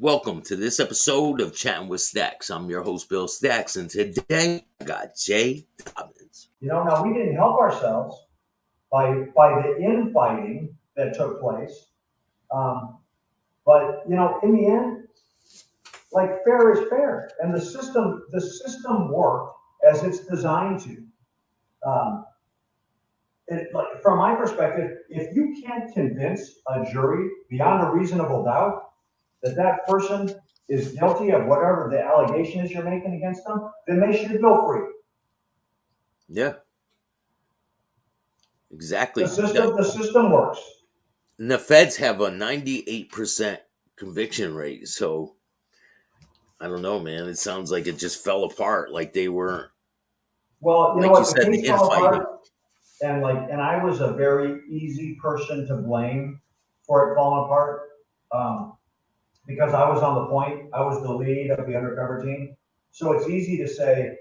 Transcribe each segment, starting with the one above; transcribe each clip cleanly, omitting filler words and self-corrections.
Welcome to this episode of Chattin with Staxx. I'm your host, Bill Staxx, and today I got Jay Dobyns. Now we didn't help ourselves by the infighting that took place. But in the end, like fair is fair, and the system worked as it's designed to. Um, like from my perspective, if you can't convince a jury beyond a reasonable doubt that that person is guilty of whatever the allegation is you're making against them, then they should go free. Yeah, exactly. The system works. And the feds have a 98% conviction rate, so I don't know, man. It sounds like it just fell apart, like they weren't, Well, you know like you what, the said, the case fell infighting. apart, and I was a very easy person to blame for it falling apart, because I was on the point. I was the lead of the undercover team, so it's easy to say,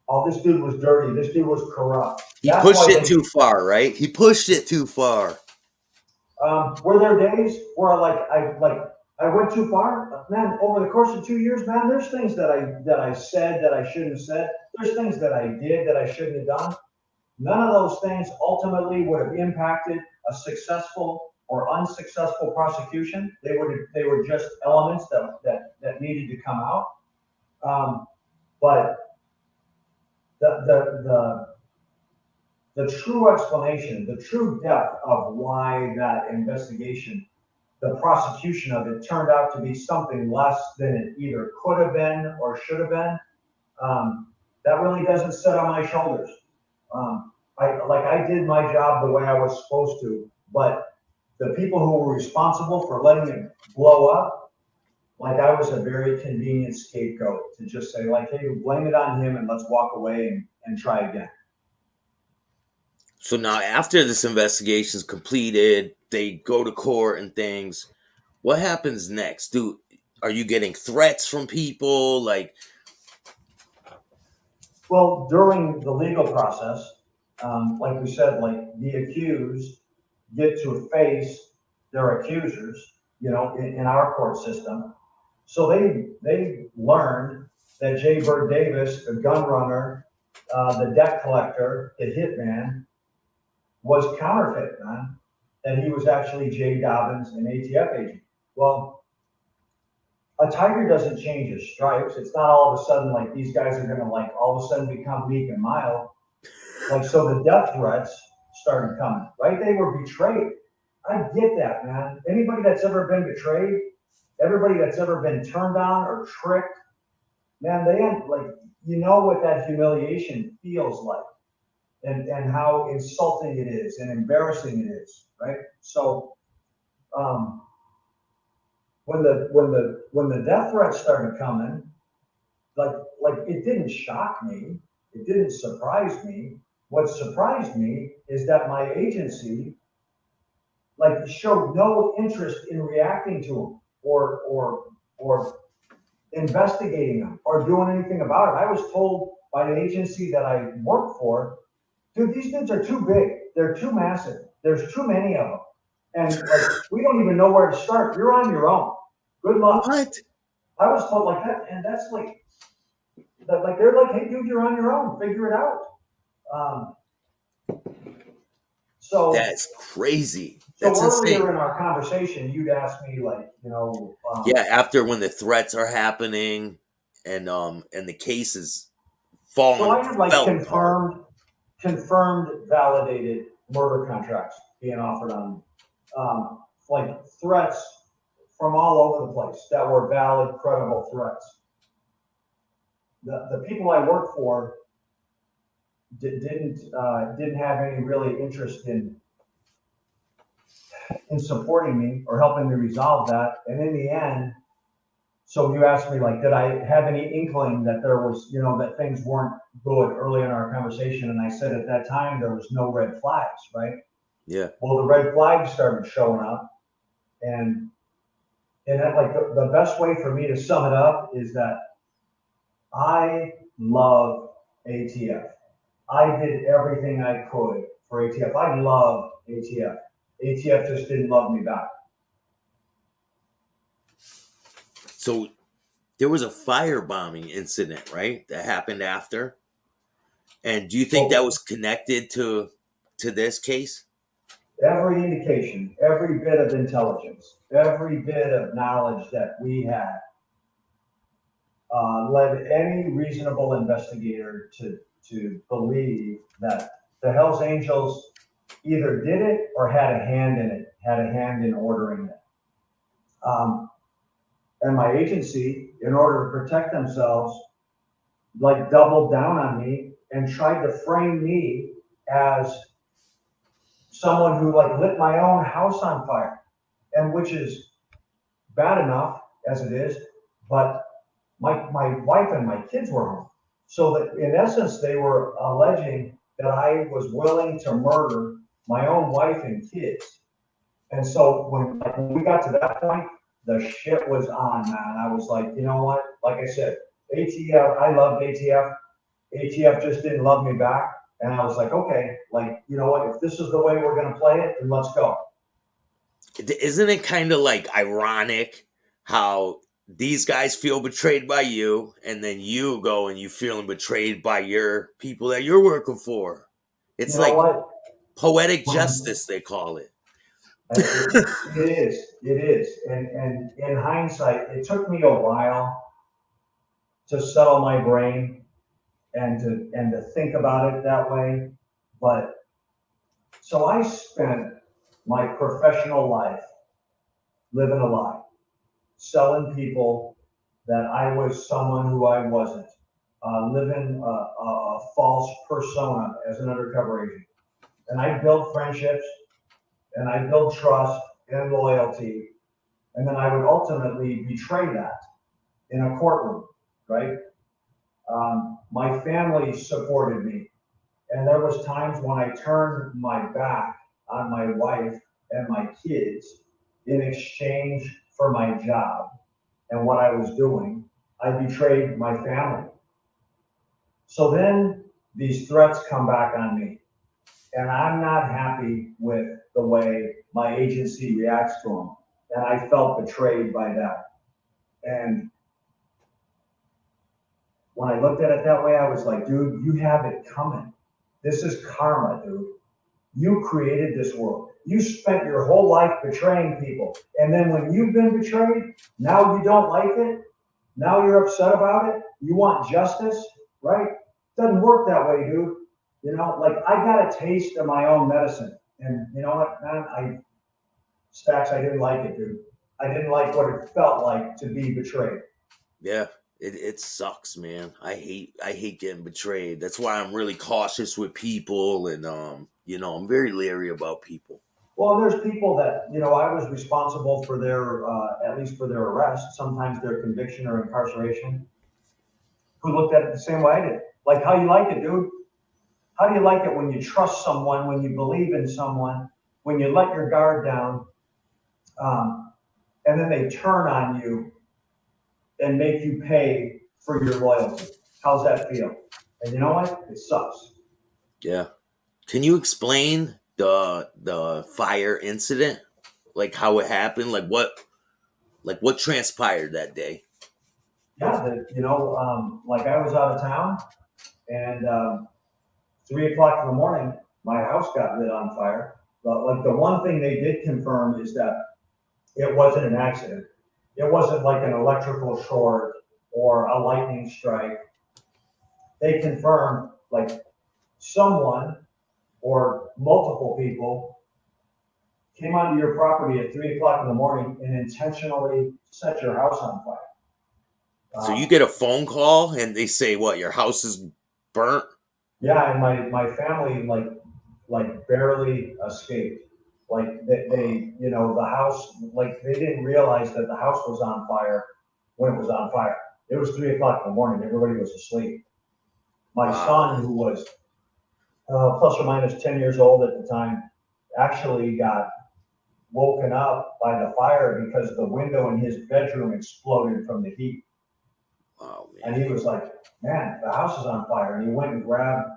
"Oh, this dude was dirty. This dude was corrupt." He That's pushed why it they. too far, right? He pushed it too far. Were there days where I went too far? Man, over the course of 2 years, man, there's things that I said that I shouldn't have said. There's things that I did that I shouldn't have done. None of those things ultimately would have impacted a successful or unsuccessful prosecution. They were just elements that needed to come out. But the the true explanation, the true depth of why that investigation, the prosecution of it, turned out to be something less than it either could have been or should have been, that really doesn't sit on my shoulders. I did my job the way I was supposed to, but the people who were responsible for letting it blow up, like I was a very convenient scapegoat to just say like, hey, blame it on him and let's walk away and try again. So now, after this investigation is completed, they go to court and things. What happens next? Are you getting threats from people? Like, Well, during the legal process, like we said, like the accused get to face their accusers, in our court system. So they learned that Jay Bird Davis, the gun runner, the debt collector, the hitman, was counterfeit, man. That he was actually Jay Dobyns, an ATF agent. Well, a tiger doesn't change his stripes. It's not all of a sudden like these guys are gonna like all of a sudden become meek and mild. Like so the death threats started coming, right? They were betrayed. I get that, man. Anybody that's ever been betrayed, everybody that's ever been turned on or tricked, man, they end like what that humiliation feels like and how insulting it is and embarrassing it is, right? So um when the death threats started coming, like it didn't shock me, it didn't surprise me. What surprised me is that my agency like showed no interest in reacting to them or investigating them or doing anything about it. I was told by the agency that I work for, dude, these dudes are too big, they're too massive, there's too many of them, and like we don't even know where to start. You're on your own. Good luck. what? I was told like that, and that's like that. Like they're like, hey, dude, you're on your own. Figure it out. Um, so That's crazy. so That's insane. earlier in our conversation, you'd asked me like, Yeah, after when the threats are happening and the case is so I had like fell apart. confirmed, validated murder contracts being offered on me. Like threats from all over the place that were valid, credible threats. The people I work for didn't have any really interest in supporting me or helping me resolve that. And in the end, so you asked me like, did I have any inkling that there was, that things weren't good early in our conversation? And I said at that time there was no red flags, right? Yeah. Well, the red flags started showing up, and that like the best way for me to sum it up is that I love ATF. I did everything I could for ATF. I love ATF. ATF just didn't love me back. So there was a firebombing incident, right? That happened after. And do you think that Well, was connected to this case? every indication, every bit of intelligence, every bit of knowledge that we had led any reasonable investigator to believe that the Hells Angels either did it or had a hand in it, had a hand in ordering it. And my agency, in order to protect themselves, like doubled down on me and tried to frame me as someone who like lit my own house on fire, and which is bad enough as it is, but my wife and my kids were home. So that in essence, they were alleging that I was willing to murder my own wife and kids. And so when we got to that point, the shit was on, man. I was like, you know what? Like I said, ATF, I loved ATF. ATF just didn't love me back. And I was like, okay, like, you know what? If this is the way we're going to play it, then let's go. Isn't it kind of like ironic how these guys feel betrayed by you, and then you go and you feeling betrayed by your people that you're working for? You It's know like what? poetic When justice, they call it. it is. And in hindsight, it took me a while to settle my brain and to think about it that way. But so I spent my professional life living a lie, selling people that I was someone who I wasn't, living a false persona as an undercover agent. And I built friendships and I built trust and loyalty. And then I would ultimately betray that in a courtroom, right? My family supported me. And there was times when I turned my back on my wife and my kids in exchange for my job and what I was doing. I betrayed my family. So then these threats come back on me, and I'm not happy with the way my agency reacts to them. And I felt betrayed by that. And when I looked at it that way, I was like, dude, you have it coming. This is karma, dude. You created this world. You spent your whole life betraying people. And then when you've been betrayed, now you don't like it. Now you're upset about it. You want justice, right? Doesn't work that way, dude. You know, like I got a taste of my own medicine. And you know what, man? Staxx, I didn't like it, dude. I didn't like what it felt like to be betrayed. Yeah, it sucks, man. I hate getting betrayed. That's why I'm really cautious with people, and I'm very leery about people. Well, there's people that, you know, I was responsible for their, at least for their arrest, sometimes their conviction or incarceration, who looked at it the same way I did. Like, how you like it, dude? How do you like it when you trust someone, when you believe in someone, when you let your guard down, um, and then they turn on you and make you pay for your loyalty? How's that feel? And you know what? It sucks. Yeah. Can you explain the fire incident? Like how it happened? Like what transpired that day? Yeah, like I was out of town, and 3 o'clock in the morning, my house got lit on fire. But like the one thing they did confirm is that it wasn't an accident. It wasn't like an electrical short or a lightning strike. They confirmed like someone or multiple people came onto your property at 3 o'clock in the morning and intentionally set your house on fire. So you Um, get a phone call and they say what, your house is burnt? yeah, and my family like barely escaped. Like the house, like they didn't realize that the house was on fire when it was on fire. It was 3 o'clock in the morning. Everybody was asleep. My Wow. son, who was plus or minus 10 years old at the time, actually got woken up by the fire because the window in his bedroom exploded from the heat. Wow, And man. he was like, man, the house is on fire. And he went and grabbed,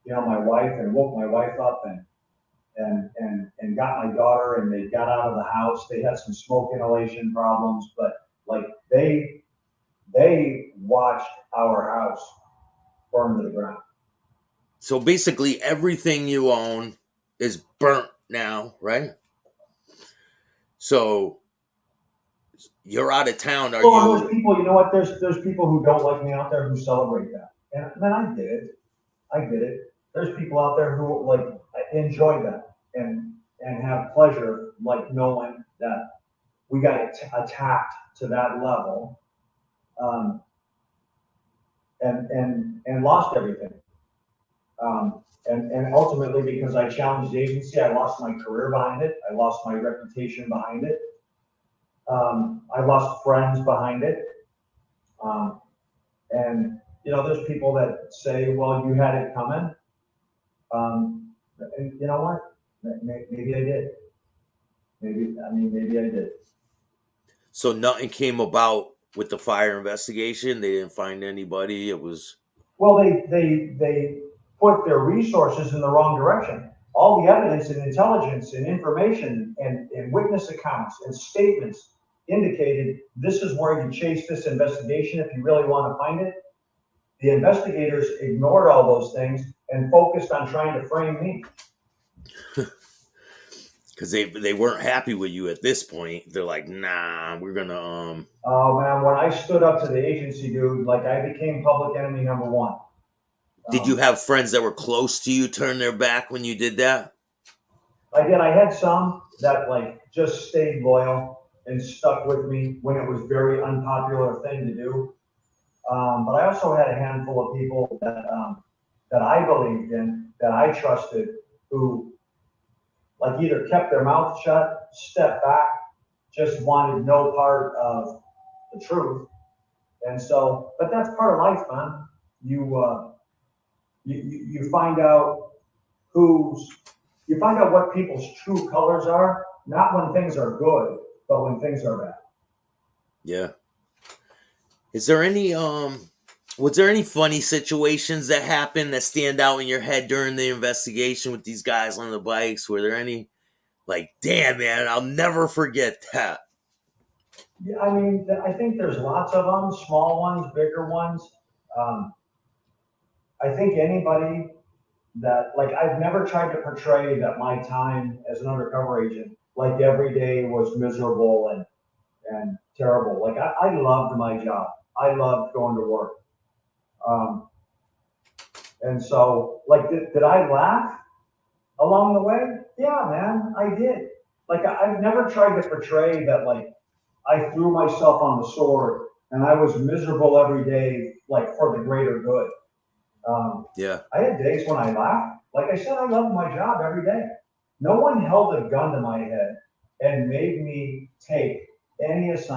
my wife and woke my wife up and got my daughter, and they got out of the house. They had some smoke inhalation problems, but like they watched our house burn to the ground. So basically, everything you own is burnt now, right? So you're out of town. Are Well, and there's you? people, you know what? There's people who don't like me out there who celebrate that, and then I get it. I get it. There's people out there who like enjoy that and have pleasure, like knowing that we got attacked to that level, um, and lost everything. And ultimately, because I challenged the agency, I lost my career behind it. I lost my reputation behind it. I lost friends behind it. Um, and you know, there's people that say, "Well, you had it coming." And you know what? Maybe I did. Maybe I did. So nothing came about with the fire investigation. They didn't find anybody. It was Well, they put their resources in the wrong direction. All the evidence and intelligence and information and witness accounts and statements indicated this is where you chase this investigation if you really want to find it. The investigators ignored all those things and focused on trying to frame me. because they weren't happy with you at this point. They're like, nah, we're gonna Oh man, when I stood up to the agency, dude, like I became public enemy number one. Did you Um, have friends that were close to you turn their back when you did that? I did. I had some that like just stayed loyal and stuck with me when it was very unpopular thing to do. But I also had a handful of people that I believed in, that I trusted, who like either kept their mouth shut, stepped back, just wanted no part of the truth. And so, but that's part of life, man. You you find out who's you find out what people's true colors are, not when things are good, but when things are bad. Yeah. Is there any was there any funny situations that happened that stand out in your head during the investigation with these guys on the bikes? Were there any like, damn man, I'll never forget that? Yeah, I mean, I think there's lots of them, small ones, bigger ones. Um, I think anybody that, like, I've never tried to portray that my time as an undercover agent, like every day was miserable and terrible. Like, I loved my job. I loved going to work. Um, and so, like, did I laugh along the way? Yeah, man, I did. Like, I've never tried to portray that, like, I threw myself on the sword and I was miserable every day, like, for the greater good. Um, Yeah. I had days when I laughed. Like I said, I loved my job every day. No one held a gun to my head and made me take any assignment